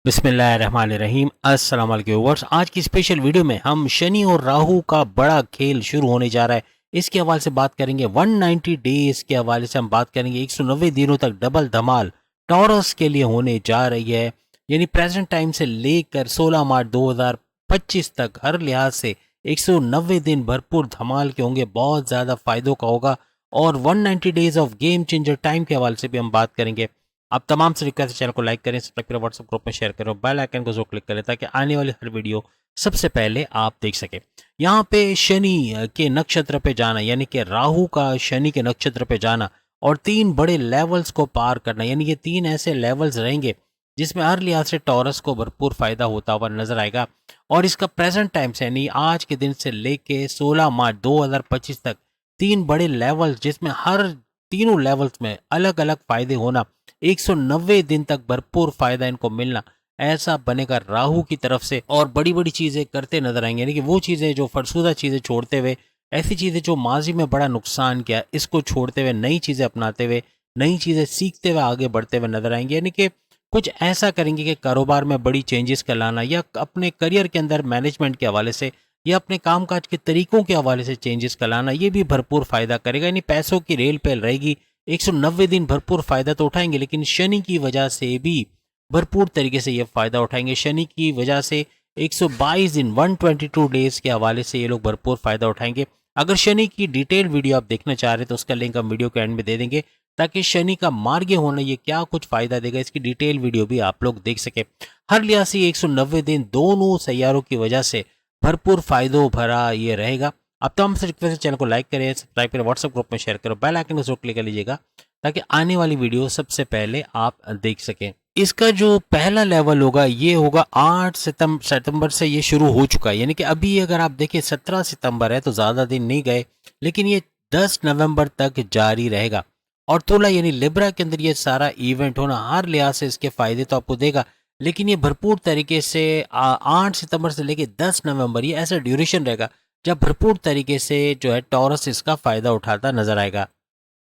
बिस्मिल्लाहिर्रहमानिर्रहीम। अस्सलाम वालेकुम व्यूअर्स। आज की स्पेशल वीडियो में हम शनि और राहु का बड़ा खेल शुरू होने जा रहा है, इसके हवाले से बात करेंगे। 190 डेज के हवाले से हम बात करेंगे। 190 दिनों तक डबल धमाल टॉरस के लिए होने जा रही है, यानी प्रेजेंट टाइम से लेकर 16 मार्च 2025 तक हर लिहाज से 190 दिन भरपूर धमाल के होंगे, बहुत ज़्यादा फ़ायदों का होगा। और 190 days of game changer time के हवाले से भी हम बात करेंगे। आप तमाम से रिक्वेस्ट है, चैनल को लाइक करें, सब्सक्राइब करें, व्हाट्सएप ग्रुप में शेयर करें, बेल आइकन को जरूर क्लिक करें ताकि आने वाली हर वीडियो सबसे पहले आप देख सकें। यहाँ पे शनि के नक्षत्र पे जाना, यानी कि राहु का शनि के नक्षत्र पे जाना और 3 बड़े लेवल्स को पार करना, यानी कि 3 ऐसे लेवल्स रहेंगे जिसमें हर लिहाज से टॉरस को भरपूर फायदा होता हुआ नजर आएगा। और इसका प्रेजेंट टाइम से यानी आज के दिन से लेके 16 मार्च 2025 तक 3 बड़े लेवल्स, जिसमें हर तीनों लेवल्स में अलग अलग फायदे होना, 190 दिन तक भरपूर फायदा इनको मिलना, ऐसा बनेगा राहु की तरफ से। और बड़ी बड़ी चीजें करते नजर आएंगे, यानी कि वो चीजें जो फरसुदा चीजें छोड़ते हुए, ऐसी चीजें जो माजी में बड़ा नुकसान किया, इसको छोड़ते हुए नई चीजें अपनाते हुए, नई चीजें सीखते हुए आगे बढ़ते हुए नजर आएंगे। यानी कि कुछ ऐसा करेंगे कि कारोबार में बड़ी चेंजेस कर लाना, या अपने करियर के अंदर मैनेजमेंट के हवाले से या अपने कामकाज के तरीकों के हवाले से चेंजेस कर लाना, ये भी भरपूर फायदा करेगा। यानी पैसों की रेल पे रहेगी। 190 दिन भरपूर फायदा तो उठाएंगे, लेकिन शनि की वजह से भी भरपूर तरीके से ये फायदा उठाएंगे। शनि की वजह से 122 दिन 122 डेज के हवाले से ये लोग भरपूर फायदा उठाएंगे। अगर शनि की डिटेल वीडियो आप देखना चाह रहे हैं तो उसका लिंक हम वीडियो के एंड में दे देंगे, ताकि शनि का मार्ग होना ये क्या कुछ फायदा देगा, इसकी डिटेल वीडियो भी आप लोग देख सके। हर लिहाज से 190 दिन दोनों सैयारों की वजह से भरपूर फायदों भरा ये रहेगा। अब तो हमसे रिक्वेस्ट है, चैनल को लाइक करें, सब्सक्राइब करें, व्हाट्सएप ग्रुप में शेयर करो, बेल आइकन को जरूर क्लिक कर लीजिएगा ताकि आने वाली वीडियो सबसे पहले आप देख सकें। इसका जो पहला लेवल होगा ये होगा 8 सितंबर से ये शुरू हो चुका है, यानी कि अभी अगर आप देखें 17 सितंबर है तो ज़्यादा दिन नहीं गए, लेकिन ये 10 नवंबर तक जारी रहेगा। और तुला यानी लिब्रा के अंदर ये सारा इवेंट होना हर लिहाज से इसके फायदे तो आपको देगा, लेकिन ये भरपूर तरीके से 8 सितंबर से लेके 10 नवंबर ये ऐसा ड्यूरेशन रहेगा जब भरपूर तरीके से जो है टॉरस इसका फायदा उठाता नजर आएगा।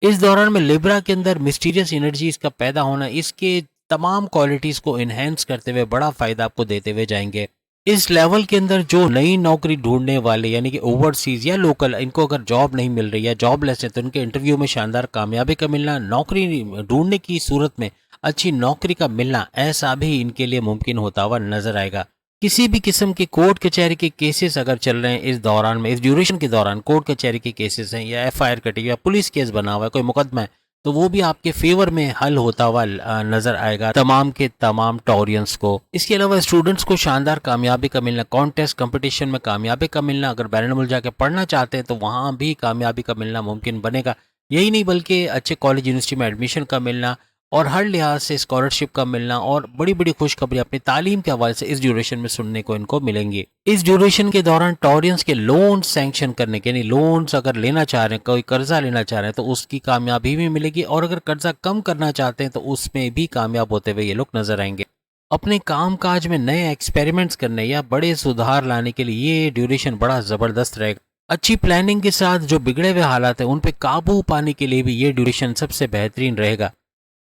इस दौरान में लिब्रा के अंदर मिस्टीरियस एनर्जीज का पैदा होना इसके तमाम क्वालिटीज को इनहेंस करते हुए बड़ा फायदा आपको देते हुए जाएंगे। इस लेवल के अंदर जो नई नौकरी ढूंढने वाले, यानी कि ओवरसीज या लोकल, इनको अगर जॉब नहीं मिल रही है, जॉबलेस है, तो उनके इंटरव्यू में शानदार कामयाबी का मिलना, नौकरी ढूंढने की सूरत में अच्छी नौकरी का मिलना, ऐसा भी इनके लिए मुमकिन होता हुआ नजर आएगा। किसी भी किस्म के कोर्ट कचहरी के केसेस अगर चल रहे हैं इस दौरान में, इस ड्यूरेशन के दौरान कोर्ट कचहरी के केसेस हैं, या एफआईआर कटी या पुलिस केस बना हुआ है, कोई मुकदमा है, तो वो भी आपके फेवर में हल होता हुआ नजर आएगा तमाम के तमाम टॉरियंस को। इसके अलावा स्टूडेंट्स को शानदार कामयाबी का मिलना, कॉन्टेस्ट कंपटीशन में कामयाबी का मिलना, अगर बैरन मुल्क जाके पढ़ना चाहते हैं तो वहाँ भी कामयाबी का मिलना मुमकिन बनेगा। यही नहीं बल्कि अच्छे कॉलेज यूनिवर्सिटी में एडमिशन का मिलना और हर लिहाज से स्कॉलरशिप का मिलना और बड़ी बड़ी खुशखबरी अपनी तालीम के हवाले से इस ड्यूरेशन में सुनने को इनको मिलेंगी। इस ड्यूरेशन के दौरान टॉरियंस के लोन सैंक्शन करने के, यानी लोन्स अगर लेना चाह रहे हैं, कोई कर्जा लेना चाह रहे हैं तो उसकी कामयाबी भी मिलेगी, और अगर कर्जा कम करना चाहते हैं तो उसमें भी कामयाब होते हुए ये लोग नजर आएंगे। अपने काम काज में नए एक्सपेरिमेंट्स करने या बड़े सुधार लाने के लिए ये ड्यूरेशन बड़ा ज़बरदस्त रहेगा। अच्छी प्लानिंग के साथ जो बिगड़े हुए हालात हैं उन पे काबू पाने के लिए भी ये ड्यूरेशन सबसे बेहतरीन रहेगा।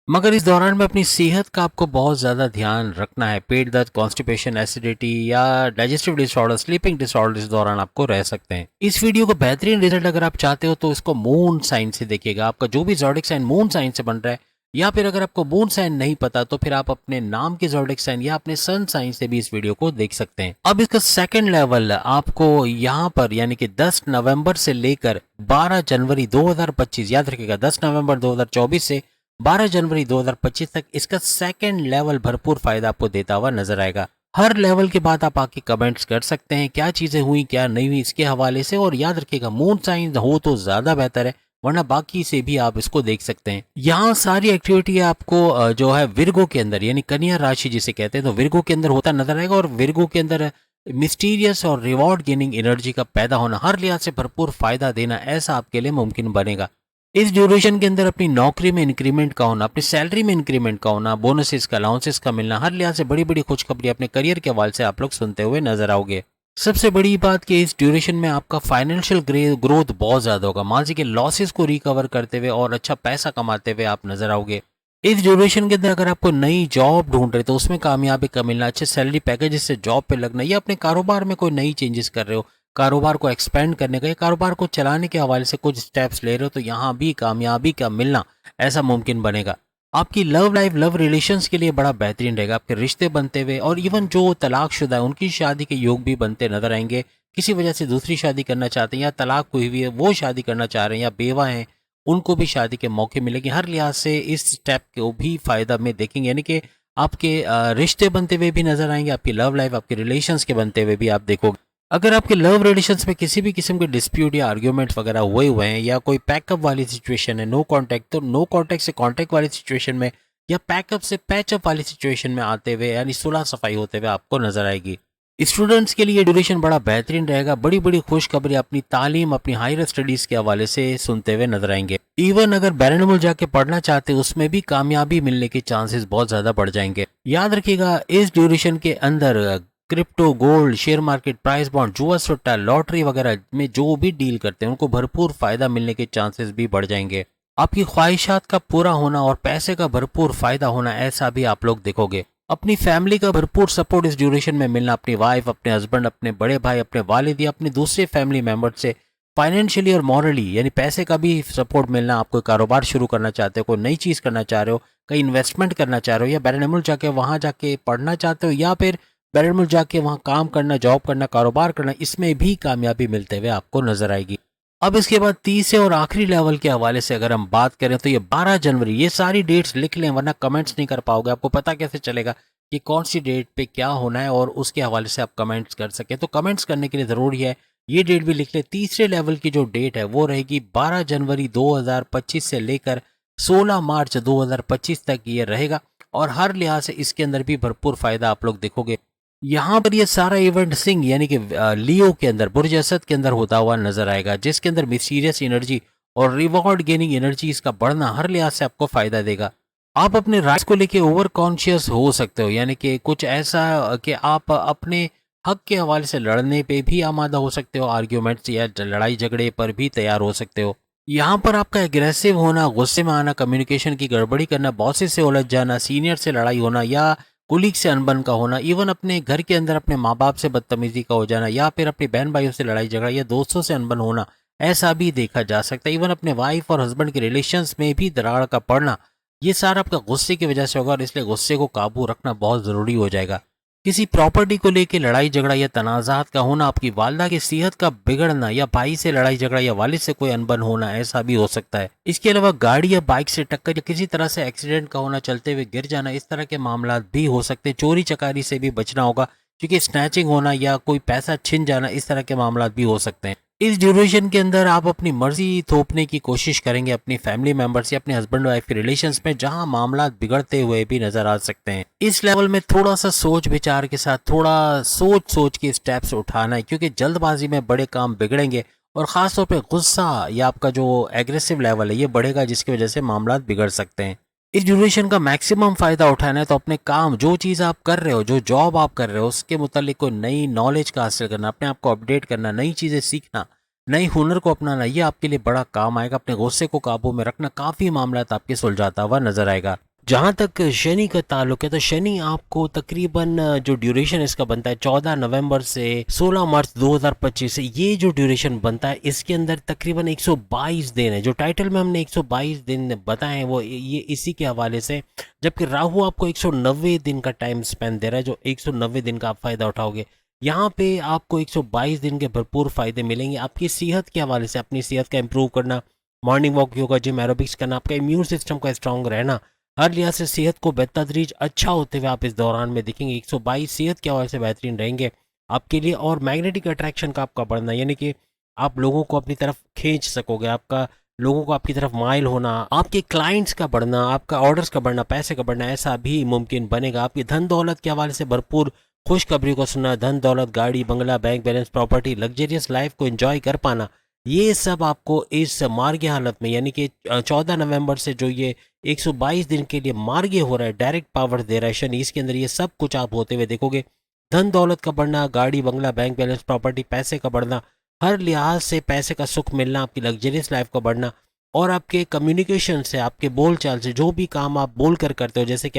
मगर इस दौरान में अपनी सेहत का आपको बहुत ज़्यादा ध्यान रखना है। पेट दर्द, कॉन्स्टिपेशन, एसिडिटी या डाइजेस्टिव डिसऑर्डर, स्लीपिंग डिसऑर्डर इस दौरान आपको रह सकते हैं। इस वीडियो को बेहतरीन रिजल्ट अगर आप चाहते हो तो इसको मून साइन से देखिएगा। आपका जो भी ज़ोडिक साइन मून साइन से बन रहा है, या फिर अगर आपको मून साइन नहीं पता तो फिर आप अपने नाम के ज़ोडिक साइन या अपने सन साइन से भी इस वीडियो को देख सकते हैं। अब इसका सेकंड लेवल आपको यहाँ पर, यानी कि 10 नवंबर से लेकर 12 जनवरी 2025, याद रखिएगा 10 नवंबर 2024 से 12 जनवरी 2025 तक इसका सेकंड लेवल भरपूर फायदा आपको देता हुआ नजर आएगा। हर लेवल के बाद आप आके कमेंट्स कर सकते हैं क्या चीजें हुई क्या नहीं हुई इसके हवाले से, और याद रखिएगा मून साइन हो तो ज्यादा बेहतर है, वरना बाकी से भी आप इसको देख सकते हैं। यहाँ सारी एक्टिविटी आपको जो है विर्गो के अंदर, यानी कन्या राशि जिसे कहते हैं, तो विर्गो के अंदर होता नजर आएगा। और विर्गो के अंदर मिस्टीरियस और रिवॉर्ड गेनिंग एनर्जी का पैदा होना, हर लिहाज से भरपूर फायदा देना, ऐसा आपके लिए मुमकिन बनेगा। इस ड्यूरेशन के अंदर अपनी नौकरी में इंक्रीमेंट का होना, अपनी सैलरी में इंक्रीमेंट का होना, बोनसेस का, अलाउंसेस का मिलना, हर लिहाज से बड़ी बड़ी खुशखबरी अपने करियर के हवाले से आप लोग सुनते हुए नजर आओगे। सबसे बड़ी बात कि इस ड्यूरेशन में आपका फाइनेंशियल ग्रोथ बहुत ज्यादा होगा। माजी के लॉसेस को रिकवर करते हुए और अच्छा पैसा कमाते हुए आप नजर आओगे। इस ड्यूरेशन के अंदर अगर आपको नई जॉब ढूंढ रहे तो उसमें कामयाबी का मिलना, अच्छे सैलरी पैकेज से जॉब पे लगना, या अपने कारोबार में कोई नई चेंजेस कर रहे हो, कारोबार को एक्सपेंड करने का या कारोबार को चलाने के हवाले से कुछ स्टेप्स ले रहे हो, तो यहाँ भी कामयाबी का मिलना ऐसा मुमकिन बनेगा। आपकी लव लाइफ, लव रिलेशंस के लिए बड़ा बेहतरीन रहेगा, आपके रिश्ते बनते हुए, और इवन जो तलाकशुदा है उनकी शादी के योग भी बनते नजर आएंगे। किसी वजह से दूसरी शादी करना चाहते हैं या तलाक हुई हुई है वो शादी करना चाह रहे हैं, या बेवा हैं उनको भी शादी के मौके मिलेंगे। हर लिहाज से इस स्टेप को भी फायदा में देखेंगे, यानी कि आपके रिश्ते बनते हुए भी नजर आएंगे, आपकी लव लाइफ, आपके रिलेशंस के बनते हुए भी आप देखोगे। अगर आपके लव रिलेशंस में किसी भी किस्म के डिस्प्यूट या आर्ग्यूमेंट्स वगैरह हुए हैं, या कोई पैकअप वाली सिचुएशन है, नो कांटेक्ट, तो नो कांटेक्ट से कांटेक्ट वाली सिचुएशन में, या पैकअप से पैचअप वाली सिचुएशन में आते हुए, यानी सुलह सफाई होते हुए आपको नजर आएगी। स्टूडेंट्स के लिए ड्यूरेशन बड़ा बेहतरीन रहेगा, बड़ी बड़ी खुशखबरी अपनी तालीम, अपनी हायर स्टडीज के हवाले से सुनते हुए नजर आएंगे। इवन अगर बैरन मुल्क जाके पढ़ना चाहते हैं उसमें भी कामयाबी मिलने के चांसेस बहुत ज्यादा बढ़ जाएंगे। याद रखिएगा, इस ड्यूरेशन के अंदर crypto, gold, share market, price bond, जुआ सट्टा, लॉटरी वगैरह में जो भी डील करते हैं उनको भरपूर फायदा मिलने के चांसेस भी बढ़ जाएंगे। आपकी ख्वाहिशात का पूरा होना और पैसे का भरपूर फायदा होना, ऐसा भी आप लोग देखोगे। अपनी फैमिली का भरपूर सपोर्ट इस ड्यूरेशन में मिलना, अपनी वाइफ, अपने हस्बैंड, अपने बड़े भाई, अपने वालिद या अपने दूसरे फैमिली मेंबर से फाइनेंशियली और मॉरली, यानी पैसे का भी सपोर्ट मिलना। आप कोई कारोबार शुरू करना चाहते हो, कोई नई चीज़ करना चाह रहे हो, कहीं इन्वेस्टमेंट करना चाह रहे हो, या बैरन मुल्क जाके वहाँ जाके पढ़ना चाहते हो, या फिर बैरन मुल्क जाके वहाँ काम करना, जॉब करना, कारोबार करना, इसमें भी कामयाबी मिलते हुए आपको नजर आएगी। अब इसके बाद तीसरे और आखिरी लेवल के हवाले से अगर हम बात करें तो ये 12 जनवरी, ये सारी डेट्स लिख लें वरना कमेंट्स नहीं कर पाओगे। आपको पता कैसे चलेगा कि कौन सी डेट पे क्या होना है और उसके हवाले से आप कमेंट्स कर सकें। तो कमेंट्स करने के लिए ज़रूरी है ये डेट भी लिख ले। तीसरे लेवल की जो डेट है वो रहेगी 12 जनवरी 2025 से लेकर 16 मार्च 2025 तक ये रहेगा, और हर लिहाज से इसके अंदर भी भरपूर फायदा आप लोग देखोगे। यहाँ पर ये सारा इवेंट सिंह यानी कि लियो के अंदर, बुर्ज असद के अंदर होता हुआ नजर आएगा, जिसके अंदर मिस्टीरियस एनर्जी और रिवॉर्ड गेनिंग एनर्जी इसका बढ़ना हर लिहाज से आपको फायदा देगा। आप अपने राइट्स को लेके ओवर कॉन्शियस हो सकते हो, यानी कि कुछ ऐसा कि आप अपने हक के हवाले से लड़ने पे भी आमादा हो सकते हो, आर्ग्यूमेंट्स या लड़ाई झगड़े पर भी तैयार हो सकते हो। यहाँ पर आपका एग्रेसिव होना, गुस्से में आना, कम्युनिकेशन की गड़बड़ी करना, बॉसेस से उलझ जाना, सीनियर से लड़ाई होना, या कुलीग से अनबन का होना, इवन अपने घर के अंदर अपने माँ बाप से बदतमीजी का हो जाना, या फिर अपने बहन भाइयों से लड़ाई झगड़ा या दोस्तों से अनबन होना, ऐसा भी देखा जा सकता है। इवन अपने वाइफ और हस्बैंड के रिलेशंस में भी दरार का पड़ना, ये सारा आपका गुस्से की वजह से होगा, और इसलिए गुस्से को काबू रखना बहुत ज़रूरी हो जाएगा। किसी प्रॉपर्टी को लेकर लड़ाई झगड़ा या तनाज़ात का होना, आपकी वालदा की सेहत का बिगड़ना, या भाई से लड़ाई झगड़ा या वालिद से कोई अनबन होना, ऐसा भी हो सकता है। इसके अलावा गाड़ी या बाइक से टक्कर या किसी तरह से एक्सीडेंट का होना, चलते हुए गिर जाना, इस तरह के मामला भी हो सकते हैं। चोरी चकारी से भी बचना होगा, क्योंकि स्नैचिंग होना या कोई पैसा छिन जाना, इस तरह के मामला भी हो सकते हैं। इस ड्यूरेशन के अंदर आप अपनी मर्जी थोपने की कोशिश करेंगे अपनी फैमिली मेंबर्स या अपने हस्बैंड वाइफ के रिलेशंस में, जहां मामला बिगड़ते हुए भी नजर आ सकते हैं। इस लेवल में थोड़ा सा सोच विचार के साथ, थोड़ा सोच के स्टेप्स उठाना है, क्योंकि जल्दबाजी में बड़े काम बिगड़ेंगे, और खासतौर पे गुस्सा या आपका जो एग्रेसिव लेवल है ये बढ़ेगा, जिसकी वजह से मामला बिगड़ सकते हैं। इस ड्यूरेशन का मैक्सिमम फायदा उठाना है तो अपने काम, जो चीज़ आप कर रहे हो, जो जॉब आप कर रहे हो, उसके मुतालिक कोई नई नॉलेज का हासिल करना, अपने आप को अपडेट करना, नई चीज़ें सीखना, नई हुनर को अपनाना, ये आपके लिए बड़ा काम आएगा। अपने गुस्से को काबू में रखना, काफ़ी मामला आपके सुलझाता हुआ नजर आएगा। जहाँ तक शनि का ताल्लुक है तो शनि आपको तकरीबन जो ड्यूरेशन इसका बनता है 14 नवंबर से 16 मार्च 2025 से, ये जो ड्यूरेशन बनता है इसके अंदर तकरीबन 122 दिन है। जो टाइटल में हमने 122 दिन बताए हैं वो ये इसी के हवाले से, जबकि राहु आपको 190 दिन का टाइम स्पेन दे रहा है, जो 190 दिन का आप फायदा उठाओगे। यहाँ पे आपको 122 दिन के भरपूर फायदे मिलेंगे। आपकी सेहत के हवाले से, अपनी सेहत का इंप्रूव करना, morning walk, yoga, gym, aerobics करना, आपका इम्यून सिस्टम का स्ट्रांग रहना, हर लिहाज से सेहत को बेतदरीज अच्छा होते हुए आप इस दौरान में देखेंगे। 122 सेहत के हवाले से बेहतरीन रहेंगे आपके लिए। और मैग्नेटिक अट्रैक्शन का आपका बढ़ना, यानी कि आप लोगों को अपनी तरफ खींच सकोगे, आपका लोगों को आपकी तरफ माइल होना, आपके क्लाइंट्स का बढ़ना, आपका ऑर्डर्स का बढ़ना, पैसे का बढ़ना, ऐसा भी मुमकिन बनेगा। आपकी धन दौलत के हवाले से भरपूर खुशखबरी को सुनना, धन दौलत, गाड़ी, बंगला, bank balance, property, luxurious life को एंजॉय कर पाना, ये सब आपको इस मार्गी हालत में, यानी कि 14 नवंबर से जो ये 122 दिन के लिए मार्गी हो रहा है, डायरेक्ट पावर दे रहा है शनि, इसके अंदर ये सब कुछ आप होते हुए देखोगे। धन दौलत का बढ़ना, गाड़ी, बंगला, बैंक बैलेंस, प्रॉपर्टी, पैसे का बढ़ना, हर लिहाज से पैसे का सुख मिलना, आपकी लग्जरियस लाइफ का बढ़ना, और आपके कम्युनिकेशन से, आपके बोल चाल से, जो भी काम आप बोल कर करते हो, जैसे कि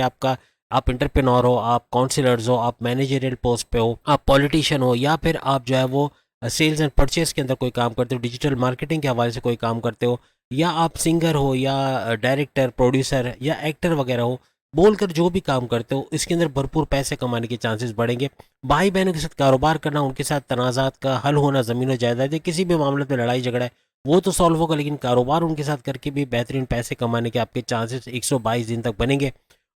आप इंटरप्रेन्योर हो, आप काउंसलर्स हो, आप मैनेजरियल पोस्ट पे हो, आप पॉलिटिशियन हो, या फिर आप जो है वो सेल्स एंड परचेस के अंदर कोई काम करते हो, डिजिटल मार्केटिंग के हवाले से कोई काम करते हो, या आप सिंगर हो, या डायरेक्टर, प्रोड्यूसर या एक्टर वगैरह हो, बोलकर जो भी काम करते हो इसके अंदर भरपूर पैसे कमाने के चांसेस बढ़ेंगे। भाई बहनों के साथ कारोबार करना, उनके साथ तनाज़ात का हल होना, ज़मीन और जायदाद, किसी भी मामले में लड़ाई झगड़ा है वो तो सॉल्व होगा, लेकिन कारोबार उनके साथ करके भी बेहतरीन पैसे कमाने के आपके चांसेस 122 दिन तक बनेंगे।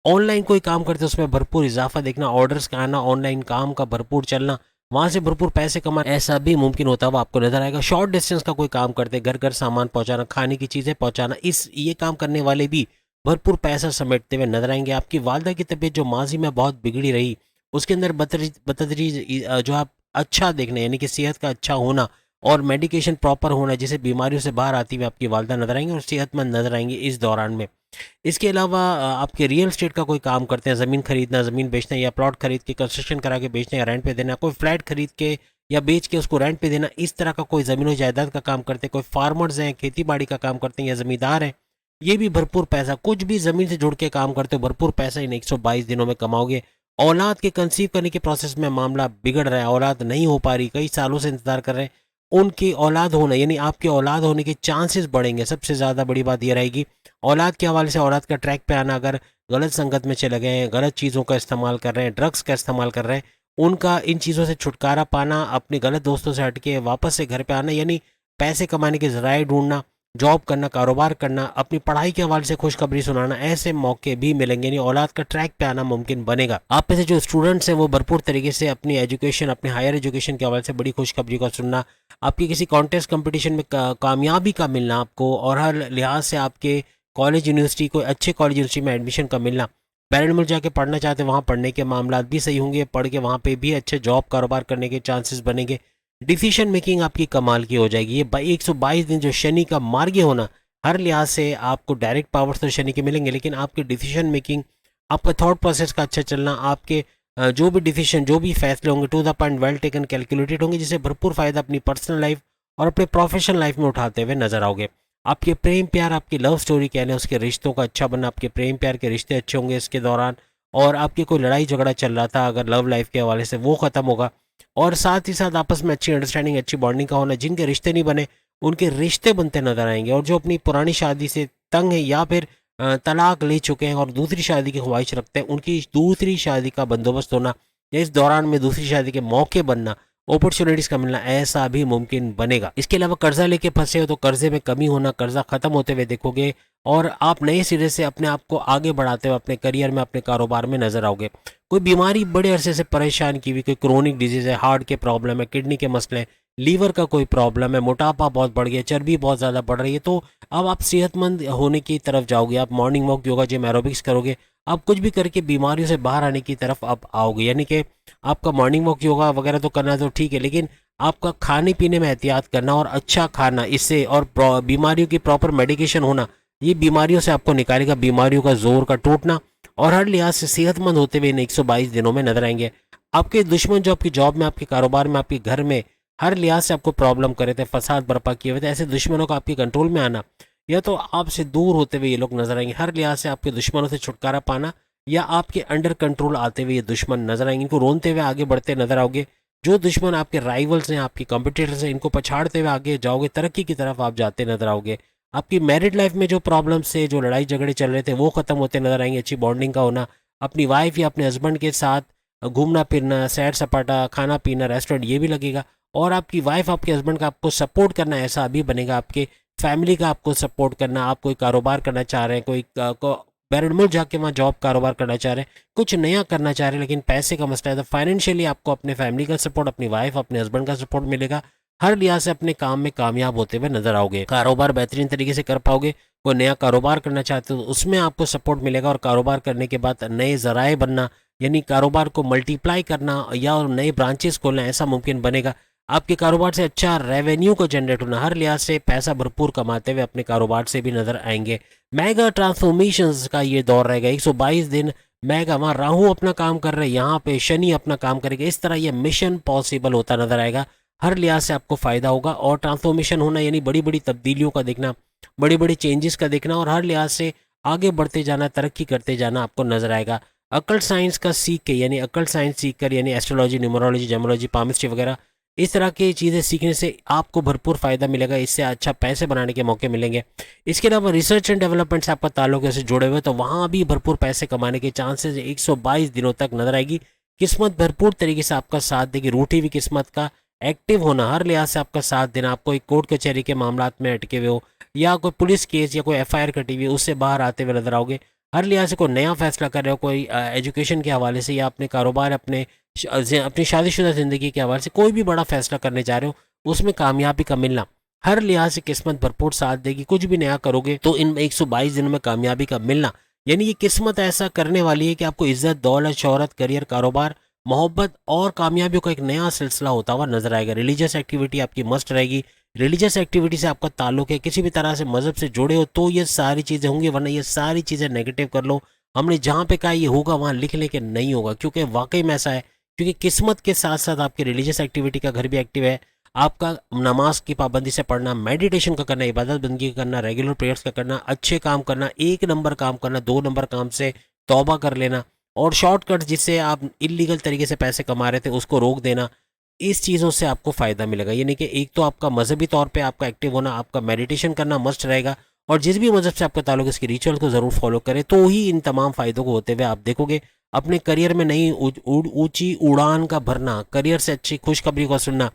ऑनलाइन कोई काम करते हैं उसमें भरपूर इजाफा देखना, ऑर्डर्स का आना, ऑनलाइन काम का भरपूर चलना, वहाँ से भरपूर पैसे कमाना, ऐसा भी मुमकिन होता हुआ आपको नजर आएगा। शॉर्ट डिस्टेंस का कोई काम करते, घर घर सामान पहुंचाना, खाने की चीज़ें पहुंचाना, ये काम करने वाले भी भरपूर पैसा समेटते हुए नजर आएंगे। आपकी वालदा की तबीयत जो माजी में बहुत बिगड़ी रही, उसके अंदर बतदरीज जो आप अच्छा देखने, यानी कि सेहत का अच्छा होना और मेडिकेशन प्रॉपर होना, जिसे बीमारियों से बाहर आती हुई आपकी वालदा नजर आएंगी और सेहतमंद नजर आएंगी इस दौरान में। इसके अलावा आपके रियल एस्टेट का कोई काम करते हैं, ज़मीन खरीदना, ज़मीन बेचना, या प्लॉट खरीद के कंस्ट्रक्शन करा के बेचना या रेंट पे देना, कोई फ्लैट खरीद के या बेच के उसको रेंट पे देना, इस तरह का कोई ज़मीन और जायदाद का काम करते हैं, कोई फार्मर्स हैं, खेती बाड़ी का काम करते हैं या ज़मींदार हैं, ये भी भरपूर पैसा, कुछ भी ज़मीन से जुड़ के काम करते हो भरपूर पैसा इन 122 दिनों में कमाओगे। औलाद के कंसीव करने के प्रोसेस में मामला बिगड़ रहा है, औलाद नहीं हो पा रही, कई सालों से इंतजार कर रहे हैं, उनकी औलाद होना, यानी आपके औलाद होने के चांसेस बढ़ेंगे। सबसे ज़्यादा बड़ी बात यह रहेगी औलाद के हवाले से, औलाद का ट्रैक पे आना, अगर गलत संगत में चले गए हैं, गलत चीज़ों का इस्तेमाल कर रहे हैं, ड्रग्स का इस्तेमाल कर रहे हैं, उनका इन चीज़ों से छुटकारा पाना, अपने गलत दोस्तों से हटके वापस से घर पे आना, यानी पैसे कमाने के ज़राए ढूंढना, जॉब करना, कारोबार करना, अपनी पढ़ाई के हवाले से खुशखबरी सुनाना, ऐसे मौके भी मिलेंगे, यानी औलाद का ट्रैक पे आना मुमकिन बनेगा। आप में से जो स्टूडेंट्स हैं वो भरपूर तरीके से अपनी एजुकेशन, अपने हायर एजुकेशन के हवाले से बड़ी खुशखबरी का सुनना, आपकी किसी कॉन्टेस्ट कंपटीशन में कामयाबी का मिलना आपको, और हर लिहाज से आपके कॉलेज यूनिवर्सिटी, कोई अच्छे कॉलेज यूनिवर्सिटी में एडमिशन का मिलना, पेरेंट मुल्क जाके पढ़ना चाहते हैं, वहाँ पढ़ने के मामला भी सही होंगे, पढ़ के वहाँ पे भी अच्छे जॉब कारोबार करने के चांसेस बनेंगे। डिसीजन मेकिंग आपकी कमाल की हो जाएगी। ये 122 दिन जो शनि का मार्ग होना, हर लिहाज से आपको डायरेक्ट पावर्स तो शनि के मिलेंगे, लेकिन आपके डिसीजन मेकिंग, आपका थॉट प्रोसेस का अच्छा चलना, आपके जो भी डिसीजन, जो भी फैसले होंगे to the point, well taken, calculated होंगे, जिससे भरपूर फायदा अपनी पर्सनल लाइफ और अपने प्रोफेशनल लाइफ में उठाते हुए नजर आओगे। आपके प्रेम प्यार, आपकी लव स्टोरी कह लें, उसके रिश्तों का अच्छा बनना, आपके प्रेम प्यार के रिश्ते अच्छे होंगे इसके दौरान, और आपकी कोई लड़ाई झगड़ा चल रहा था अगर लव लाइफ के हवाले से, वो खत्म होगा, और साथ ही साथ आपस में अच्छी अंडरस्टैंडिंग, अच्छी बॉन्डिंग का होना। जिनके रिश्ते नहीं बने उनके रिश्ते बनते नजर आएंगे, और जो अपनी पुरानी शादी से तंग है या फिर तलाक ले चुके हैं और दूसरी शादी की ख्वाहिश रखते हैं, उनकी दूसरी शादी का बंदोबस्त होना, या इस दौरान में दूसरी शादी के मौके बनना, अपॉर्चुनिटीज़ का मिलना, ऐसा भी मुमकिन बनेगा। इसके अलावा कर्जा लेके फंसे हो तो कर्जे में कमी होना, कर्जा खत्म होते हुए देखोगे, और आप नए सिरे से अपने आप को आगे बढ़ाते हुए अपने करियर में, अपने कारोबार में नजर आओगे। कोई बीमारी बड़े अरसे से परेशान की हुई, कोई क्रोनिक डिजीज है, हार्ट के प्रॉब्लम है, किडनी के मसले हैं, लीवर का कोई प्रॉब्लम है, मोटापा बहुत बढ़ गया, चर्बी बहुत ज़्यादा बढ़ रही है, तो अब आप सेहतमंद होने की तरफ जाओगे। आप morning walk, yoga, gym, aerobics करोगे, आप कुछ भी करके बीमारियों से बाहर आने की तरफ आप आओगे। यानी कि आपका मॉर्निंग वॉक, योगा वगैरह तो करना तो ठीक है, लेकिन आपका खाने पीने में एहतियात करना और अच्छा खाना, इससे और बीमारियों की प्रॉपर मेडिकेशन होना, ये बीमारियों से आपको निकालेगा, बीमारियों का जोर का टूटना, और हर लिहाज से सेहतमंद होते हुए इन 122 दिनों में नजर आएंगे। आपके दुश्मन जो आपकी जॉब में, आपके कारोबार में, आपके घर में हर लिहाज से आपको प्रॉब्लम करे थे, फसाद बर्पा किए हुए थे, ऐसे दुश्मनों का आपके कंट्रोल में आना, या तो आपसे दूर होते हुए ये लोग नजर आएंगे। हर लिहाज से आपके दुश्मनों से छुटकारा पाना, या आपके अंडर कंट्रोल आते हुए ये दुश्मन नजर आएंगे, इनको रोनते हुए आगे बढ़ते नजर आओगे। जो दुश्मन आपके राइवल्स हैं, आपके कॉम्पिटिटर्स हैं, इनको पछाड़ते हुए आगे जाओगे, तरक्की की तरफ आप जाते नजर आओगे। आपकी मैरिड लाइफ में जो प्रॉब्लम्स से, जो लड़ाई झगड़े चल रहे थे, वो खत्म होते नजर आएंगे, अच्छी बॉन्डिंग का होना, अपनी वाइफ या अपने हस्बैंड के साथ घूमना फिरना, सैर सपाटा, खाना पीना, रेस्टोरेंट, ये भी लगेगा, और आपकी वाइफ, आपके हस्बैंड का आपको सपोर्ट करना ऐसा अभी बनेगा, आपके फैमिली का आपको सपोर्ट करना। आप कोई कारोबार करना चाह रहे हैं, कोई बैरन मुल्क जाके वहाँ जॉब कारोबार करना चाह रहे हैं, कुछ नया करना चाह रहे हैं, लेकिन पैसे का मसला है, तो फाइनेंशियली आपको अपने फैमिली का सपोर्ट, अपनी वाइफ, अपने हस्बैंड का सपोर्ट मिलेगा। हर लिहाज से अपने काम में कामयाब होते हुए नजर आओगे, कारोबार बेहतरीन तरीके से कर पाओगे। कोई नया कारोबार करना चाहते हो तो उसमें आपको सपोर्ट मिलेगा, और कारोबार करने के बाद नए जराए बनना, यानी कारोबार को मल्टीप्लाई करना या और नए ब्रांचेस खोलना, ऐसा मुमकिन बनेगा। आपके कारोबार से अच्छा रेवेन्यू को जनरेट होना, हर लिहाज से पैसा भरपूर कमाते हुए अपने कारोबार से भी नजर आएंगे। मेगा ट्रांसफॉर्मेशंस का ये दौर रहेगा, 122 दिन मेगा। वहाँ राहु अपना काम कर रहे हैं, यहाँ पे शनि अपना काम करेगा, इस तरह ये मिशन पॉसिबल होता नजर आएगा। हर लिहाज से आपको फायदा होगा, और ट्रांसफॉर्मेशन होना यानी बड़ी बड़ी तब्दीलियों का देखना, बड़ी बड़ी चेंजेस का देखना और हर लिहाज से आगे बढ़ते जाना, तरक्की करते जाना आपको नजर आएगा। अकल्ट साइंस का सीख के यानी अकल्ट साइंस सीख कर यानी एस्ट्रोलॉजी, न्यूमरोलॉजी, जेमोलॉजी, पामिस्ट्री वगैरह इस तरह की चीज़ें सीखने से आपको भरपूर फायदा मिलेगा, इससे अच्छा पैसे बनाने के मौके मिलेंगे। इसके अलावा रिसर्च एंड डेवलपमेंट से आपका ताल्लुक से जुड़े हुए तो वहाँ भी भरपूर पैसे कमाने के चांसेस 122 दिनों तक नजर आएगी। किस्मत भरपूर तरीके से आपका साथ देगी, रूठी हुई किस्मत का एक्टिव होना, हर लिहाज से आपका साथ देना। आपको एक कोर्ट कचहरी के मामलात में अटके हुए हो या कोई पुलिस केस या कोई एफआईआर कटी हुई है उससे बाहर आते हुए नजर आओगे। हर लिहाज से कोई नया फैसला कर रहे हो, कोई एजुकेशन के हवाले से या अपने कारोबार, अपनी शादीशुदा ज़िंदगी के हवाले से कोई भी बड़ा फैसला करने जा रहे हो, उसमें कामयाबी का मिलना हर लिहाज से किस्मत भरपूर साथ देगी। कुछ भी नया करोगे तो इन 122 दिनों में कामयाबी का मिलना, यानी ये किस्मत ऐसा करने वाली है कि आपको इज्जत, दौलत, शोहरत, करियर, कारोबार, मोहब्बत और कामयाबियों का एक नया सिलसिला होता हुआ नजर आएगा। रिलीजियस एक्टिविटी आपकी मस्ट रहेगी। रिलीजियस एक्टिविटी से आपका ताल्लुक है, किसी भी तरह से मजहब से जुड़े हो तो ये सारी चीज़ें होंगी, वरना ये सारी चीज़ें नेगेटिव कर लो। हमने जहाँ पे कहा ये होगा वहाँ लिख ले के नहीं होगा, क्योंकि वाकई में ऐसा है। क्योंकि किस्मत के साथ साथ आपकी रिलीजियस एक्टिविटी का घर भी एक्टिव है। आपका नमाज की पाबंदी से पढ़ना, मेडिटेशन का करना, इबादत बंदगी का करना, रेगुलर प्रेयर्स का करना, अच्छे काम करना, 1 नंबर काम करना, 2 नंबर काम से तौबा कर लेना और शॉर्टकट जिससे आप इलीगल तरीके से पैसे कमा रहे थे उसको रोक देना, इस चीज़ों से आपको फ़ायदा मिलेगा। यानी कि एक तो आपका मजहबी तौर पे आपका एक्टिव होना, आपका मेडिटेशन करना मस्ट रहेगा और जिस भी मजहब से आपका ताल्लुक इसके रिचुअल को ज़रूर फॉलो करें, तो ही इन तमाम फ़ायदों को होते हुए आप देखोगे। अपने करियर में नई ऊंची उड़ान का भरना, करियर से अच्छी खुशखबरी को सुनना,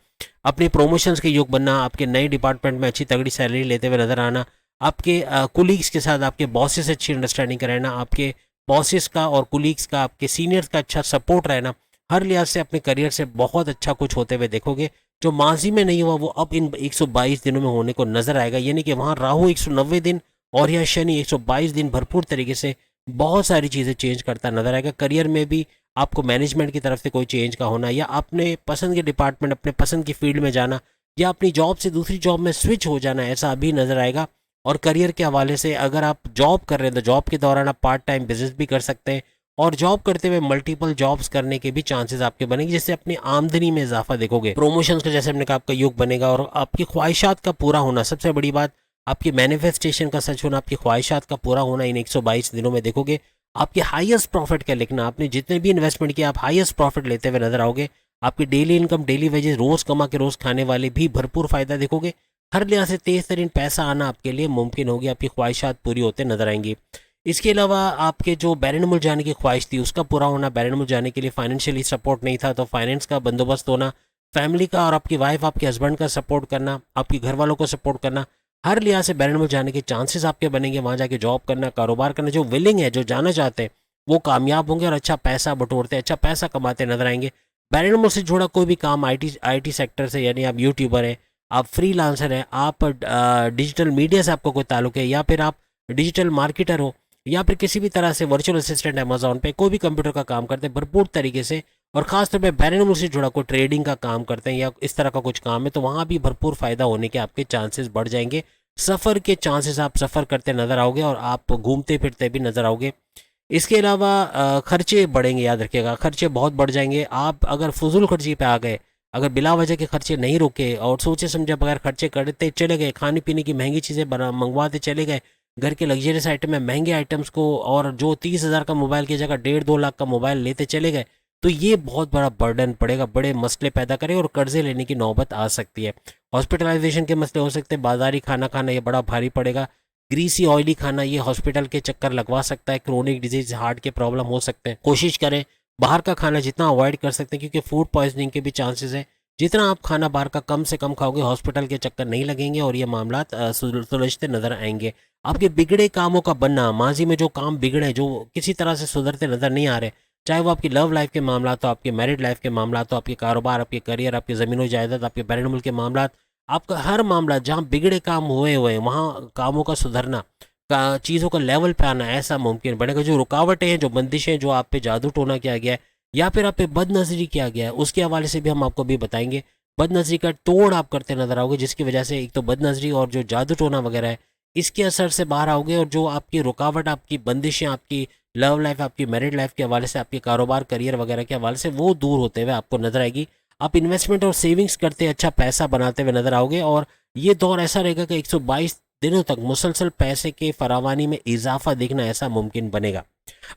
अपने प्रमोशंस के योग बनना, आपके नए डिपार्टमेंट में अच्छी तगड़ी सैलरी लेते हुए नजर आना, आपके कुलीग्स के साथ, आपके बॉसेस से अच्छी अंडरस्टैंडिंग का रहना, आपके बॉसेस का और कुलीग्स का, आपके सीनियर्स का अच्छा सपोर्ट रहना, हर लिहाज से अपने करियर से बहुत अच्छा कुछ होते हुए देखोगे। जो माजी में नहीं हुआ वो अब इन 122 दिनों में होने को नजर आएगा। यानी कि वहाँ राहु 190 दिन और यहाँ शनि 122 दिन भरपूर तरीके से बहुत सारी चीज़ें चेंज करता नजर आएगा। करियर में भी आपको मैनेजमेंट की तरफ से कोई चेंज का होना या अपने पसंद के डिपार्टमेंट, अपने पसंद की फील्ड में जाना या अपनी जॉब से दूसरी जॉब में स्विच हो जाना, ऐसा अभी नजर आएगा। और करियर के हवाले से अगर आप जॉब कर रहे हैं तो जॉब के दौरान आप पार्ट टाइम बिजनेस भी कर सकते हैं और जॉब करते हुए मल्टीपल जॉब्स करने के भी चांसेस आपके बनेंगे, जिससे अपनी आमदनी में इजाफा देखोगे। प्रमोशंस का जैसे हमने कहा आपका योग बनेगा और आपकी ख्वाहिशात का पूरा होना, सबसे बड़ी बात आपकी मैनिफेस्टेशन का सच होना, आपकी ख्वाहिशात का पूरा होना इन 122 दिनों में देखोगे। आपके हाईएस्ट प्रॉफिट का लिखना, आपने जितने भी इन्वेस्टमेंट किया आप हाईएस्ट प्रॉफिट लेते हुए नजर आओगे। आपकी डेली इनकम, डेली वेजेस, रोज कमा के रोज खाने वाले भी भरपूर फायदा देखोगे। हर लिहाज से तेज तरीन पैसा आना आपके लिए मुमकिन होगी, आपकी ख्वाहिशात पूरी होते नजर आएंगी। इसके अलावा आपके जो बैरन मुल्क जाने की ख्वाहिश थी उसका पूरा होना, बैरन मुल्क जाने के लिए फाइनेंशियली सपोर्ट नहीं था तो फाइनेंस का बंदोबस्त होना, फैमिली का और आपकी वाइफ, आपके हस्बैंड का सपोर्ट करना, आपके घर वालों को सपोर्ट करना, हर लिहाज से बैरन मुल्क जाने के चांसेस आपके बनेंगे। वहाँ जाके जॉब करना, कारोबार करना, जो विलिंग है, जो जाना चाहते हैं वो कामयाब होंगे और अच्छा पैसा बटोरते, अच्छा पैसा कमाते नजर आएंगे। बैरन मुल्क से जुड़ा कोई भी काम आईटी सेक्टर से, यानी आप यूट्यूबर हैं, आप फ्रीलांसर हैं, आप डिजिटल मीडिया से आपको कोई ताल्लुक है या फिर आप डिजिटल मार्केटर हो या फिर किसी भी तरह से वर्चुअल असिस्टेंट अमेजोन पे कोई भी कंप्यूटर का काम करते हैं भरपूर तरीके से, और खासतौर पे बैरन मुल्क से जुड़ा कोई ट्रेडिंग का काम करते हैं या इस तरह का कुछ काम है, तो वहाँ भी भरपूर फायदा होने के आपके चांसेस बढ़ जाएंगे। सफ़र के चांसेस, आप सफ़र करते नजर आओगे और आप घूमते फिरते भी नजर आओगे। इसके अलावा खर्चे बढ़ेंगे, याद रखिएगा खर्चे बहुत बढ़ जाएंगे। आप अगर फजूल खर्ची पे आ गए, अगर बिला वजह के खर्चे नहीं रुके और सोचे समझे बगैर खर्चे करते चले गए, खाने पीने की महंगी चीज़ें बना मंगवाते चले गए, घर के लग्जरियस आइटम में महंगे आइटम्स को, और जो 30,000 का मोबाइल की जगह 1.5-2 लाख का मोबाइल लेते चले गए, तो ये बहुत बड़ा बर्डन पड़ेगा, बड़े मसले पैदा करे और कर्जे लेने की नौबत आ सकती है। हॉस्पिटलाइजेशन के मसले हो सकते हैं, बाजारी खाना खाना ये बड़ा भारी पड़ेगा, ग्रीसी ऑयली खाना ये हॉस्पिटल के चक्कर लगवा सकता है, क्रोनिक डिजीज, हार्ट के प्रॉब्लम हो सकते हैं। कोशिश करें बाहर का खाना जितना अवॉइड कर सकते हैं, क्योंकि फूड पॉइजनिंग के भी चांसेस है। जितना आप खाना बाहर का कम से कम खाओगे, हॉस्पिटल के चक्कर नहीं लगेंगे और ये मामला सुलझते नजर आएंगे। आपके बिगड़े कामों का बनना, माजी में जो काम बिगड़े, जो किसी तरह से सुधरते नजर नहीं आ रहे, चाहे वो आपकी लव लाइफ के मामला तो, आपके मैरिड लाइफ के मामला तो, आपके कारोबार, आपके करियर, आपके ज़मीन जायदाद, आपके बैरन मुल्क के मामला, आपका हर मामला जहाँ बिगड़े काम हुए हुए वहाँ कामों का सुधरना, का चीज़ों का लेवल पे आना ऐसा मुमकिन बनेगा। जो रुकावटें हैं, जो बंदिशें, जो आप पे जादू टोना किया गया है या फिर आप पे बदनजरी किया गया है, उसके हवाले से भी हम आपको भी बताएंगे। बदनजरी का तोड़ आप करते नजर आओगे, जिसकी वजह से एक तो बदनजरी और जो जादू टोना वगैरह है इसके असर से बाहर आओगे, और जो आपकी रुकावट, आपकी बंदिशें, आपकी लव लाइफ, आपकी मैरिड लाइफ के हवाले से, आपके कारोबार, करियर वगैरह के हवाले से, वो दूर होते हुए आपको नजर आएगी। आप इन्वेस्टमेंट और सेविंग्स करते अच्छा पैसा बनाते हुए नजर आओगे और ये दौर ऐसा रहेगा कि 122 दिनों तक मुसलसल पैसे के फरावानी में इजाफा देखना ऐसा मुमकिन बनेगा।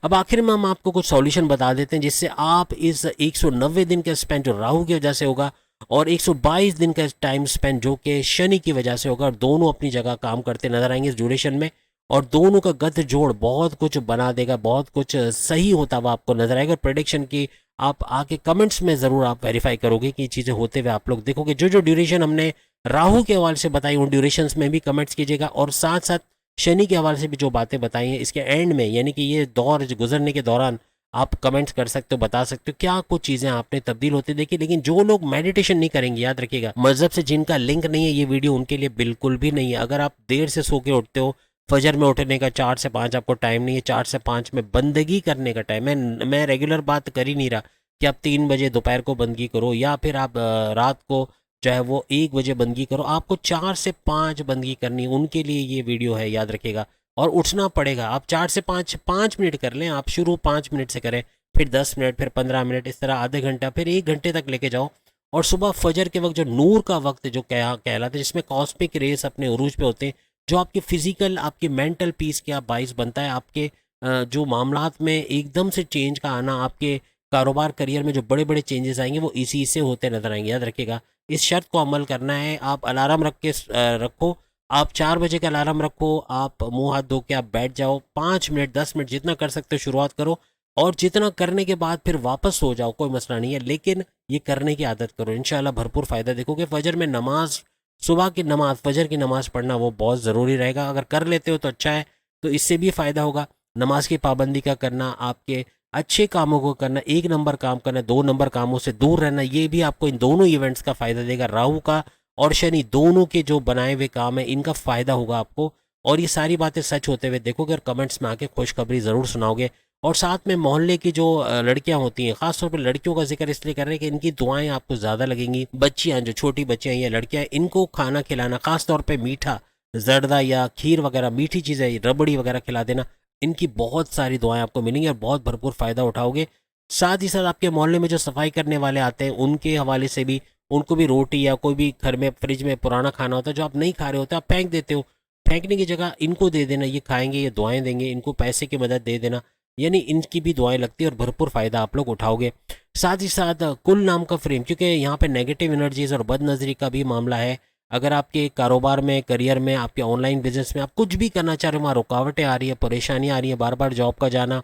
अब आखिर में हम आपको कुछ सॉल्यूशन बता देते हैं जिससे आप इस 190 दिन का स्पेंड जो राहु की वजह से होगा और 122 दिन का टाइम स्पेंड जो कि शनि की वजह से होगा, और दोनों अपनी जगह काम करते नजर आएंगे इस ड्यूरेशन में, और दोनों का गत जोड़ बहुत कुछ बना देगा, बहुत कुछ सही होता हुआ आपको नजर आएगा। प्रेडिक्शन की आप आके कमेंट्स में ज़रूर आप वेरीफाई करोगे कि ये चीज़ें होते हुए आप लोग देखोगे। जो जो ड्यूरेशन हमने राहु के हवाले से बताई उन ड्यूरेशंस में भी कमेंट्स कीजिएगा, और साथ साथ शनि के हवाले से भी जो बातें बताई हैं इसके एंड में, यानी कि ये दौर गुजरने के दौरान आप कमेंट्स कर सकते हो, बता सकते हो क्या कुछ चीज़ें आपने तब्दील होती देखी। लेकिन जो लोग मेडिटेशन नहीं करेंगे, याद रखिएगा, मजहब से जिनका लिंक नहीं है, ये वीडियो उनके लिए बिल्कुल भी नहीं है। अगर आप देर से सो के उठते हो, फजर में उठने का 4 से 5 आपको टाइम नहीं है, 4 से 5 में बंदगी करने का टाइम है। मैं रेगुलर बात कर ही नहीं रहा कि आप 3 बजे दोपहर को बंदगी करो या फिर आप रात को जो है वो 1 बजे बंदगी करो। आपको 4 से 5 बंदगी करनी है, उनके लिए ये वीडियो है, याद रखिएगा। और उठना पड़ेगा। आप 4 से 5 मिनट कर लें, आप शुरू 5 मिनट से करें, फिर 10 मिनट, फिर 15 मिनट, इस तरह आधे घंटा, फिर 1 घंटे तक लेके जाओ। और सुबह फजर के वक्त जो नूर का वक्त जो कहलाता है, जिसमें कॉस्मिक रेस अपने उरूज पे होते हैं, जो आपके फिजिकल आपके मेंटल पीस के आप बाइस बनता है, आपके जो मामलात में एकदम से चेंज का आना, आपके कारोबार करियर में जो बड़े बड़े चेंजेस आएंगे वो इसी से होते नजर आएंगे। याद रखिएगा, इस शर्त को अमल करना है। आप अलार्म रख के रखो, आप 4 बजे का अलार्म रखो, आप मुंह हाथ धो के आप बैठ जाओ, 5 मिनट 10 मिनट जितना कर सकते हो शुरुआत करो, और जितना करने के बाद फिर वापस सो जाओ, कोई मसला नहीं है। लेकिन ये करने की आदत करो, इंशाल्लाह भरपूर फ़ायदा देखोगे। फजर में नमाज, सुबह की नमाज, फजर की नमाज पढ़ना वो बहुत ज़रूरी रहेगा। अगर कर लेते हो तो अच्छा है, तो इससे भी फ़ायदा होगा। नमाज की पाबंदी का करना, आपके अच्छे कामों को करना, 1 नंबर काम करना, 2 नंबर कामों से दूर रहना, ये भी आपको इन दोनों इवेंट्स का फ़ायदा देगा। राहु का और शनि दोनों के जो बनाए हुए काम है, इनका फ़ायदा होगा आपको। और ये सारी बातें सच होते हुए देखोगे और कमेंट्स में आके खुशखबरी ज़रूर सुनाओगे। और साथ में मोहल्ले की जो लड़कियां होती हैं, खासतौर पर लड़कियों का जिक्र इसलिए कर रहे हैं कि इनकी दुआएं आपको ज़्यादा लगेंगी। बच्चियां, जो छोटी बच्चियां या लड़कियां, इनको खाना खिलाना, खासतौर पे मीठा, जर्दा या खीर वगैरह, मीठी चीज़ें, रबड़ी वगैरह खिला देना, इनकी बहुत सारी दुआएं आपको मिलेंगी और बहुत भरपूर फ़ायदा उठाओगे। साथ ही साथ आपके मोहल्ले में जो सफाई करने वाले आते हैं, उनके हवाले से भी, उनको भी रोटी या कोई भी घर में फ्रिज में पुराना खाना होता है जो आप नहीं खा रहे होते, आप फेंक देते हो, फेंकने की जगह इनको दे देना, ये खाएंगे, ये दुआएं देंगे, इनको पैसे की मदद दे देना, यानी इनकी भी दुआएं लगती है और भरपूर फ़ायदा आप लोग उठाओगे। साथ ही साथ कुल नाम का फ्रेम, क्योंकि यहाँ पे नेगेटिव एनर्जीज और बद नज़री का भी मामला है। अगर आपके कारोबार में, करियर में, आपके ऑनलाइन बिजनेस में आप कुछ भी करना चाह रहे हो, वहाँ रुकावटें आ रही है, परेशानियाँ आ रही है, बार बार जॉब का जाना,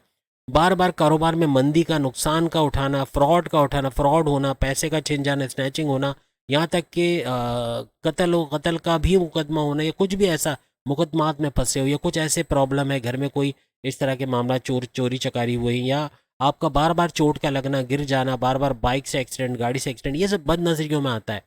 बार बार कारोबार में मंदी का, नुकसान का उठाना, फ्रॉड का उठाना, फ्रॉड होना, पैसे का छिन जाना, स्नैचिंग होना, यहाँ तक कि कत्ल का भी मुकदमा होना, या कुछ भी ऐसा मुकदमात में फंसे हो, या कुछ ऐसे प्रॉब्लम है घर में, कोई इस तरह के मामला, चोरी चकारी हुई, या आपका बार बार चोट का लगना, गिर जाना, बार बार बाइक से एक्सीडेंट, गाड़ी से एक्सीडेंट, ये सब बद नजरियों में आता है।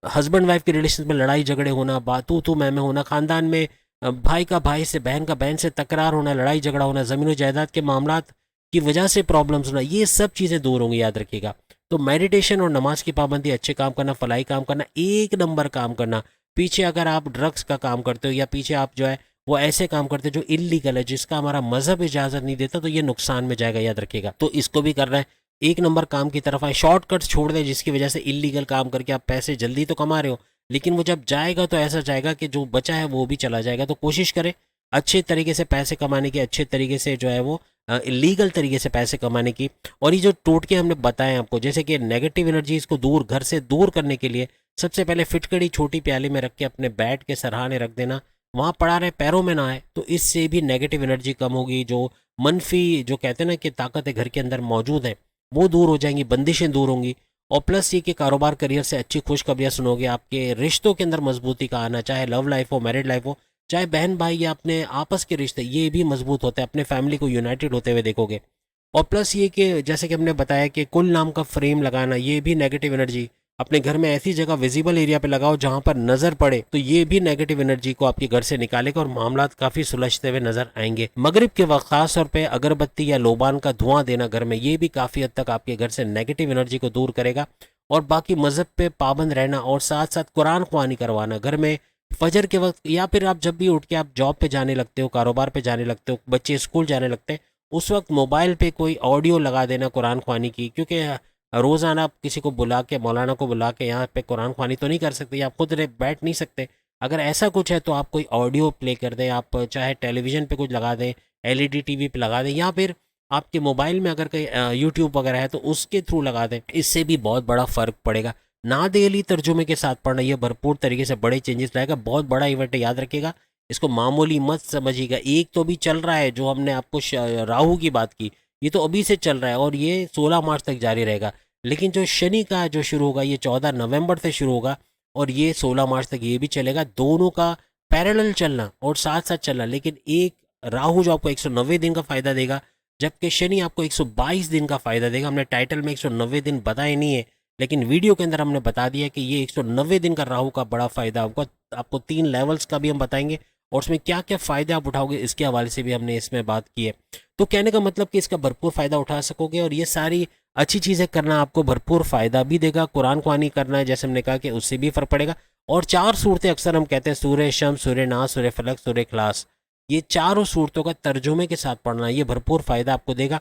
हस्बैंड वाइफ के रिलेशन में लड़ाई झगड़े होना, बातू तू मैं होना, खानदान में भाई का भाई से, बहन का बहन से तकरार होना, लड़ाई झगड़ा होना, ज़मीन जायदाद के मामलात की वजह से प्रॉब्लम्स होना, ये सब चीज़ें दूर होंगी, याद रखिएगा। तो मेडिटेशन और नमाज की पाबंदी, अच्छे काम करना, फलाई काम करना, 1 नंबर काम करना। पीछे अगर आप ड्रग्स का काम करते हो, या पीछे आप जो है वो ऐसे काम करते हो जो इलीगल है, जिसका हमारा मजहब इजाज़त नहीं देता, तो ये नुकसान में जाएगा, याद रखिएगा। तो इसको भी करना है, 1 नंबर काम की तरफ आए, शॉर्टकट्स छोड़ दें जिसकी वजह से इलीगल काम करके आप पैसे जल्दी तो कमा रहे हो, लेकिन वो जब जाएगा तो ऐसा जाएगा कि जो बचा है वो भी चला जाएगा। तो कोशिश करें अच्छे तरीके से पैसे कमाने की, अच्छे तरीके से जो है वो लीगल तरीके से पैसे कमाने की। और ये जो टोटके हमने बताए आपको, जैसे कि नेगेटिव एनर्जीज को दूर, घर से दूर करने के लिए, सबसे पहले फिटकड़ी छोटी प्याली में रख के अपने बैट के सरहाने रख देना, वहाँ पड़ा रहे, पैरों में ना आए, तो इससे भी नेगेटिव एनर्जी कम होगी। जो मनफी, जो कहते हैं ना कि ताकत है घर के अंदर मौजूद है, वो दूर हो जाएंगी, बंदिशें दूर होंगी। और प्लस ये कि कारोबार करियर से अच्छी खुशखबरियां सुनोगे, आपके रिश्तों के अंदर मजबूती का आना, चाहे लव लाइफ हो, मैरिड लाइफ हो, चाहे बहन भाई या अपने आपस के रिश्ते, ये भी मजबूत होते हैं, अपने फैमिली को यूनाइटेड होते हुए देखोगे। और प्लस ये कि जैसे कि हमने बताया कि कुल नाम का फ्रेम लगाना, ये भी नेगेटिव एनर्जी अपने घर में ऐसी जगह विजिबल एरिया पे लगाओ जहां पर नजर पड़े, तो ये भी नेगेटिव एनर्जी को आपके घर से निकालेगा और मामला काफी सुलझते हुए नजर आएंगे। मगरिब के वक्त खास तौर पे अगरबत्ती या लोबान का धुआं देना घर में, ये भी काफी हद तक आपके घर से नेगेटिव एनर्जी को दूर करेगा। और बाकी मजहब पे पाबंद रहना, और साथ साथ कुरान ख्वानी करवाना घर में फजर के वक्त, या फिर आप जब भी उठ के आप जॉब पे जाने लगते हो, कारोबार पे जाने लगते हो, बच्चे स्कूल जाने लगते हैं, उस वक्त मोबाइल पे कोई ऑडियो लगा देना कुरान ख्वानी की। क्योंकि रोज़ाना आप किसी को बुला के, मौलाना को बुला के यहाँ पे कुरान ख्वानी तो नहीं कर सकते, या आप खुद बैठ नहीं सकते, अगर ऐसा कुछ है तो आप कोई ऑडियो प्ले कर दें, आप चाहे टेलीविज़न पे कुछ लगा दें, एलईडी टीवी पे लगा दें, या फिर आपके मोबाइल में अगर कोई यूट्यूब वगैरह है तो उसके थ्रू लगा दें। इससे भी बहुत बड़ा फ़र्क पड़ेगा। ना डेली तर्जुमे के साथ पढ़ना, ये भरपूर तरीके से बड़े चेंजेस लाएगा। बहुत बड़ा इवेंट है, याद रखिएगा, इसको मामूली मत समझिएगा। एक तो अभी चल रहा है, जो हमने आपको राहु की बात की, ये तो अभी से चल रहा है और ये 16 मार्च तक जारी रहेगा। लेकिन जो शनि का जो शुरू होगा, ये 14 नवंबर से शुरू होगा और ये 16 मार्च तक ये भी चलेगा। दोनों का पैरेलल चलना और साथ साथ चलना। लेकिन एक राहु जो आपको 190 दिन का फायदा देगा, जबकि शनि आपको 122 दिन का फायदा देगा। हमने टाइटल में 190 दिन बताए नहीं है, लेकिन वीडियो के अंदर हमने बता दिया कि ये 190 दिन का राहु का बड़ा फायदा होगा। आपको 3 लेवल्स का भी हम बताएंगे और उसमें क्या क्या फ़ायदे आप उठाओगे इसके हवाले से भी हमने इसमें बात की है। तो कहने का मतलब कि इसका भरपूर फ़ायदा उठा सकोगे और ये सारी अच्छी चीज़ें करना आपको भरपूर फ़ायदा भी देगा। कुरान ख्वानी करना है, जैसे हमने कहा, कि उससे भी फ़र्क पड़ेगा। और 4 सूरतें अक्सर हम कहते हैं, सूरह शम्स, सूरह नास, सूरह फलक, सूरह इखलास, ये चारों सूरतों का तर्जुमे के साथ पढ़ना, ये भरपूर फ़ायदा आपको देगा।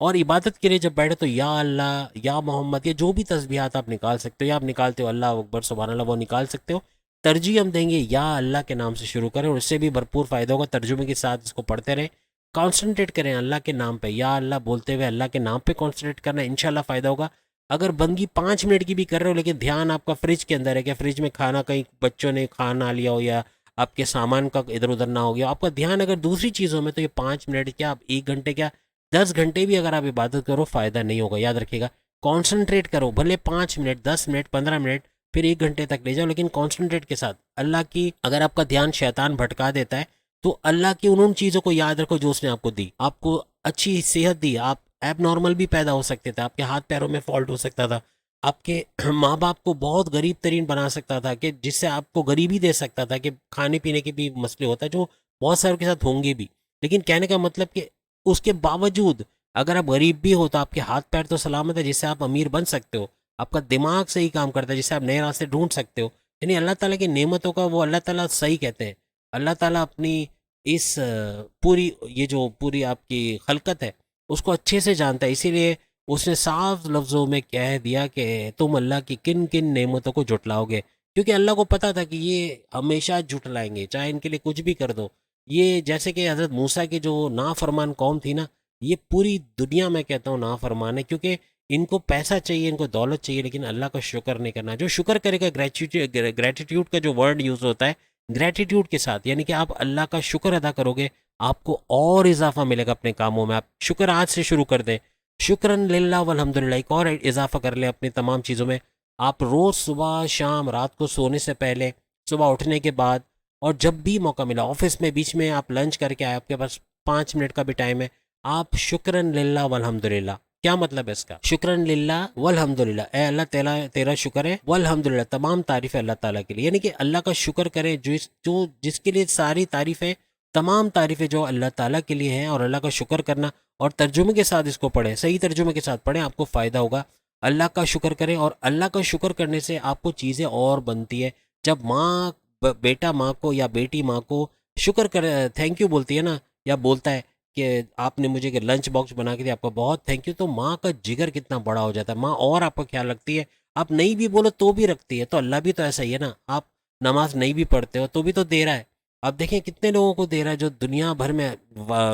और इबादत के लिए जब बैठे तो या अल्लाह, या मोहम्मद, ये जो भी तस्बीहात आप निकाल सकते हो, या आप निकालते हो अल्लाह अकबर, सुभान अल्लाह, वो निकाल सकते हो। तरजीह हम देंगे या अल्लाह के नाम से शुरू करें और इससे भी भरपूर फ़ायदा होगा। तर्जुमे के साथ इसको पढ़ते रहें, कॉन्सेंट्रेट करें अल्लाह के नाम पे, या अल्लाह बोलते हुए अल्लाह के नाम पे कॉन्सेंट्रेट करना, इंशाल्लाह फ़ायदा होगा। अगर बंदगी 5 मिनट की भी कर रहे हो, लेकिन ध्यान आपका फ्रिज के अंदर है, कि फ्रिज में खाना कहीं बच्चों ने खाना लिया हो या आपके सामान का इधर उधर ना हो गया, आपका ध्यान अगर दूसरी चीज़ों में, तो ये 5 मिनट क्या, आप 1 घंटे क्या, 10 घंटे भी अगर आप इबादत करो, फ़ायदा नहीं होगा। याद रखिएगा, कॉन्सेंट्रेट करो, भले 5 मिनट, 10 मिनट, 15 मिनट, फिर 1 घंटे तक ले जाओ, लेकिन कॉन्सेंट्रेट के साथ। अल्लाह की, अगर आपका ध्यान शैतान भटका देता है, तो अल्लाह की उन चीज़ों को याद रखो जो उसने आपको दी। आपको अच्छी सेहत दी, आप एबनॉर्मल भी पैदा हो सकते थे, आपके हाथ पैरों में फॉल्ट हो सकता था, आपके माँ बाप को बहुत गरीब तरीन बना सकता था, कि जिससे आपको गरीबी दे सकता था, कि खाने पीने के भी मसले होता है, जो बहुत सारों के साथ होंगे भी। लेकिन कहने का मतलब कि उसके बावजूद अगर आप गरीब भी हो तो आपके हाथ पैर तो सलामत है, जिससे आप अमीर बन सकते हो। आपका दिमाग सही काम करता है, जिससे आप नए रास्ते ढूंढ सकते हो। यानी अल्लाह ताला की नेमतों का वो अल्लाह ताला सही कहते हैं। अल्लाह ताला अपनी इस पूरी, ये जो पूरी आपकी खलकत है, उसको अच्छे से जानता है। इसीलिए उसने साफ लफ्ज़ों में कह दिया कि तुम अल्लाह की किन किन नेमतों को जुटलाओगे, क्योंकि अल्लाह को पता था कि ये हमेशा जुटलाएंगे, चाहे इनके लिए कुछ भी कर दो। ये जैसे कि हज़रत मूसा की जो नाफरमान कौम थी ना, ये पूरी दुनिया में कहता हूँ नाफरमान है, क्योंकि इनको पैसा चाहिए, इनको दौलत चाहिए, लेकिन अल्लाह का शुक्र नहीं करना। जो शुक्र करेगा, ग्रेटिट्यूड का जो वर्ड यूज़ होता है, ग्रेटिट्यूड के साथ, यानी कि आप अल्लाह का शुक्र अदा करोगे, आपको और इजाफा मिलेगा अपने कामों में। आप शुक्र आज से शुरू कर दें, शुक्रन लिल्लाह वल्हम्दुलिल्लाह, एक और इजाफा कर लें अपनी तमाम चीज़ों में। आप रोज़ सुबह शाम, रात को सोने से पहले, सुबह उठने के बाद, और जब भी मौका मिला, ऑफिस में बीच में आप लंच करके आए, आपके पास 5 मिनट का भी टाइम है, आप शुक्रन लिल्लाह वल्हम्दुलिल्लाह। क्या मतलब है इसका? शुक्रन लिल्लाह वल्हम्दुलिल्लाह, ए अल्लाह तेरा तेरा शुक्र है, वल्हम्दुलिल्लाह, तमाम तारीफ़ है अल्लाह ताला के लिए। यानी कि अल्लाह का शुक्र करें, जो जिसके लिए सारी तारीफ़ें, तमाम तारीफ़ें जो अल्लाह ताला के लिए हैं, और अल्लाह का शुक्र करना। और तर्जुमे के साथ इसको पढ़ें, सही तर्जुमे के साथ पढ़ें, आपको फ़ायदा होगा। अल्लाह का शुक्र करें, और अल्लाह का शुक्र करने से आपको चीज़ें और बनती है। जब माँ बेटा माँ को, या बेटी माँ को शुक्र कर, थैंक यू बोलती है ना, या बोलता है कि आपने मुझे लंच बॉक्स बना के दिया, आपका बहुत थैंक यू, तो माँ का जिगर कितना बड़ा हो जाता है। माँ और आपका ख्याल रखती है, आप नहीं भी बोलो तो भी रखती है। तो अल्लाह भी तो ऐसा ही है ना, आप नमाज नहीं भी पढ़ते हो तो भी तो दे रहा है। आप देखें कितने लोगों को दे रहा है, जो दुनिया भर में,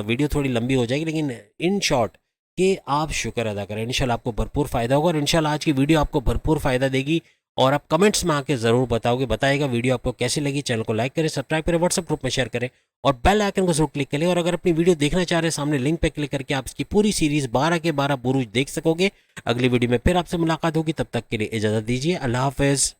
वीडियो थोड़ी लंबी हो जाएगी, लेकिन इन शॉर्ट, कि आप शुक्र अदा करें, इंशाल्लाह आपको भरपूर फ़ायदा होगा। और इंशाल्लाह आज की वीडियो आपको भरपूर फ़ायदा देगी, और आप कमेंट्स में आके ज़रूर बताएगा वीडियो आपको कैसी लगी। चैनल को लाइक करें, सब्सक्राइब करें, व्हाट्सएप ग्रुप में शेयर करें, और बेल आइकन को जरूर क्लिक करें। और अगर अपनी वीडियो देखना चाह रहे हैं, सामने लिंक पे क्लिक करके आप इसकी पूरी सीरीज़ 12 के 12 बुरूज देख सकोगे। अगली वीडियो में फिर आपसे मुलाकात होगी, तब तक के लिए इजाज़त दीजिए, अल्लाह हाफ़िज़।